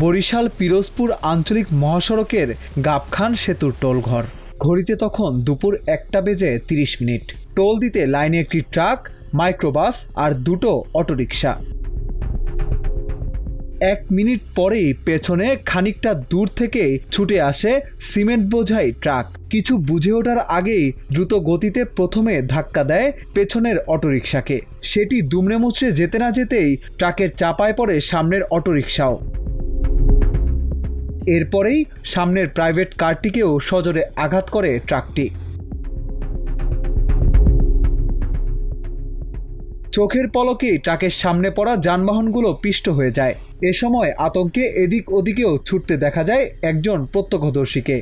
বরিশাল পিরোজপুর আঞ্চলিক মহাসড়কের গাবখান সেতুর টোলঘর। ঘড়িতে তখন দুপুর 1টা বেজে 30 মিনিট। টোল দিতে লাইনে একটি ট্রাক, মাইক্রোবাস আর দুটো অটোরিকশা। 1 মিনিট পরেই পেছনে খানিকটা দূর থেকে ছুটে আসে সিমেন্ট বোঝাই ট্রাক। কিছু বুঝে ওঠার আগেই দ্রুত গতিতে প্রথমে ধাক্কা দেয় পেছনের অটোরিকশাকে। সেটি দুমড়ে মুচড়ে যেতে না যেতেই ট্রাকের চাপায় পড়ে সামনের অটোরিকশাও। এরপরেই সামনের প্রাইভেট কারটিকেও সজোরে আঘাত করে ট্রাকটি। চোখের পলকেই ট্রাকের সামনে পড়া যানবাহনগুলো পিষ্ট হয়ে যায়। এ সময় আতঙ্কে এদিক ওদিকেও ছুটতে দেখা যায় একজন প্রত্যক্ষদর্শীকে।